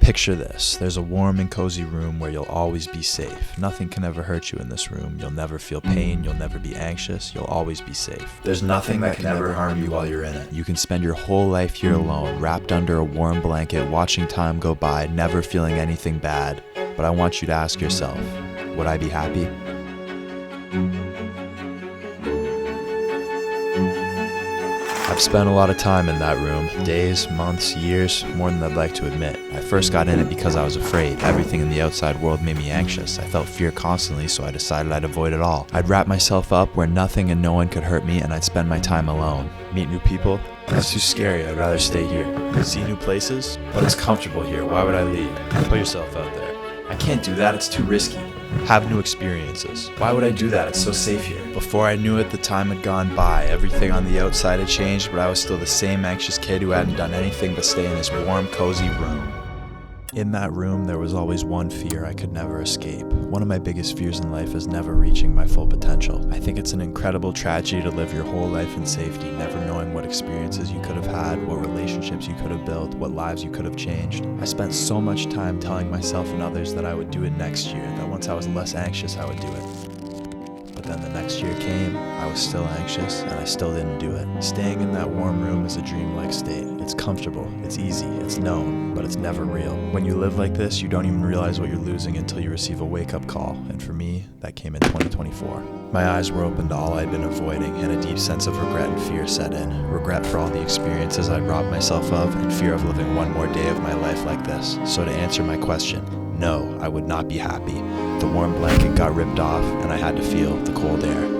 Picture this. There's a warm and cozy room where you'll always be safe. Nothing can ever hurt you in this room. You'll never feel pain. You'll never be anxious. You'll always be safe. There's nothing that can ever harm you while you're in it. You can spend your whole life here alone, wrapped under a warm blanket, watching time go by, never feeling anything bad. But I want you to ask yourself, would I be happy? I've spent a lot of time in that room, days, months, years, more than I'd like to admit. I first got in it because I was afraid. Everything in the outside world made me anxious. I felt fear constantly, so I decided I'd avoid it all. I'd wrap myself up where nothing and no one could hurt me, and I'd spend my time alone. Meet new people? That's too scary. I'd rather stay here. See new places? But it's comfortable here. Why would I leave? Put yourself out there. I can't do that. It's too risky. Have new experiences. Why would I do that? It's so safe here. Before I knew it, the time had gone by. Everything on the outside had changed, but I was still the same anxious kid who hadn't done anything but stay in this warm, cozy room. In that room, there was always one fear I could never escape. One of my biggest fears in life is never reaching my full potential. I think it's an incredible tragedy to live your whole life in safety, never knowing what experiences you could have had, what relationships you could have built, what lives you could have changed. I spent so much time telling myself and others that I would do it next year, that once I was less anxious, I would do it. But then the next year came, I was still anxious, and I still didn't do it. Staying in that warm room is a dreamlike state. It's comfortable, it's easy, it's known, but it's never real. When you live like this, you don't even realize what you're losing until you receive a wake-up call, and for me, that came in 2024. My eyes were open to all I'd been avoiding, and a deep sense of regret and fear set in. Regret for all the experiences I'd robbed myself of, and fear of living one more day of my life like this. So to answer my question, no, I would not be happy. The warm blanket got ripped off, and I had to feel the cold air.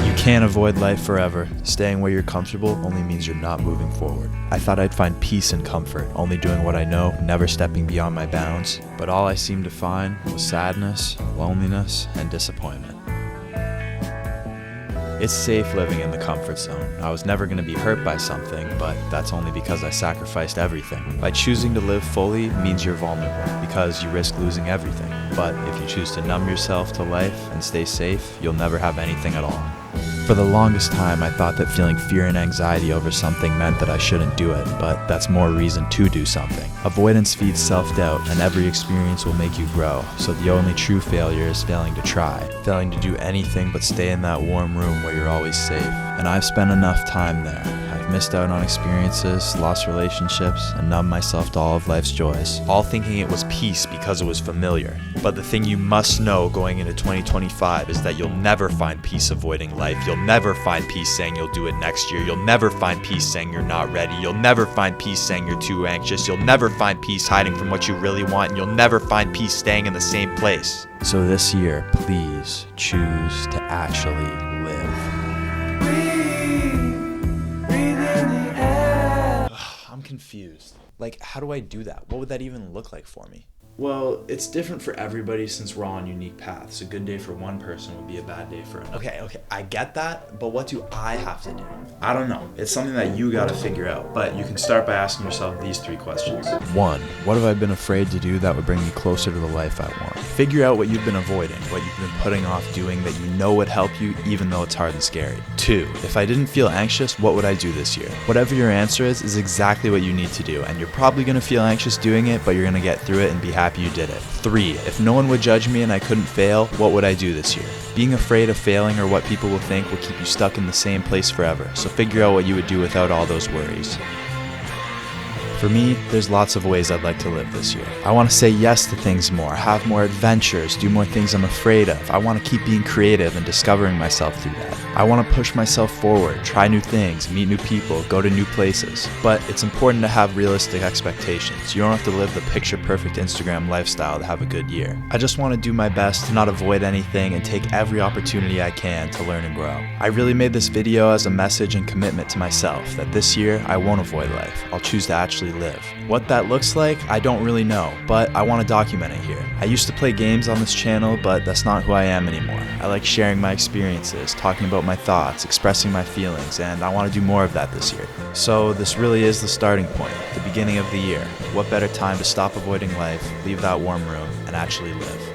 You can't avoid life forever. Staying where you're comfortable only means you're not moving forward. I thought I'd find peace and comfort, only doing what I know, never stepping beyond my bounds. But all I seemed to find was sadness, loneliness, and disappointment. It's safe living in the comfort zone. I was never going to be hurt by something, but that's only because I sacrificed everything. By choosing to live fully means you're vulnerable, because you risk losing everything. But if you choose to numb yourself to life and stay safe, you'll never have anything at all. For the longest time, I thought that feeling fear and anxiety over something meant that I shouldn't do it, but that's more reason to do something. Avoidance feeds self-doubt, and every experience will make you grow, so the only true failure is failing to try, failing to do anything but stay in that warm room where you're always safe. And I've spent enough time there. I've missed out on experiences, lost relationships, and numbed myself to all of life's joys, all thinking it was peace because it was familiar. But the thing you must know going into 2025 is that you'll never find peace avoiding life. You'll never find peace saying you'll do it next year. You'll never find peace saying you're not ready. You'll never find peace saying you're too anxious. You'll never find peace hiding from what you really want, and you'll never find peace staying in the same place. So this year, please choose to actually live. Breathe in the air. I'm confused. Like, how do I do that? What would that even look like for me? Well, it's different for everybody since we're all on unique paths. A good day for one person would be a bad day for another. Okay, I get that, but what do I have to do? I don't know. It's something that you gotta figure out, but you can start by asking yourself these 3 questions. 1. What have I been afraid to do that would bring me closer to the life I want? Figure out what you've been avoiding, what you've been putting off doing that you know would help you even though it's hard and scary. 2. If I didn't feel anxious, what would I do this year? Whatever your answer is exactly what you need to do, and you're probably gonna feel anxious doing it, but you're gonna get through it and be happy you did it. 3. If no one would judge me and I couldn't fail, what would I do this year? Being afraid of failing or what people will think will keep you stuck in the same place forever, so figure out what you would do without all those worries. For me, there's lots of ways I'd like to live this year. I want to say yes to things more, have more adventures, do more things I'm afraid of. I want to keep being creative and discovering myself through that. I want to push myself forward, try new things, meet new people, go to new places. But it's important to have realistic expectations. You don't have to live the picture-perfect Instagram lifestyle to have a good year. I just want to do my best to not avoid anything and take every opportunity I can to learn and grow. I really made this video as a message and commitment to myself that this year I won't avoid life. I'll choose to actually live. What that looks like, I don't really know, but I want to document it here. I used to play games on this channel, but that's not who I am anymore. I like sharing my experiences, talking about my thoughts, expressing my feelings, and I want to do more of that this year. So this really is the starting point, the beginning of the year. What better time to stop avoiding life, leave that warm room, and actually live?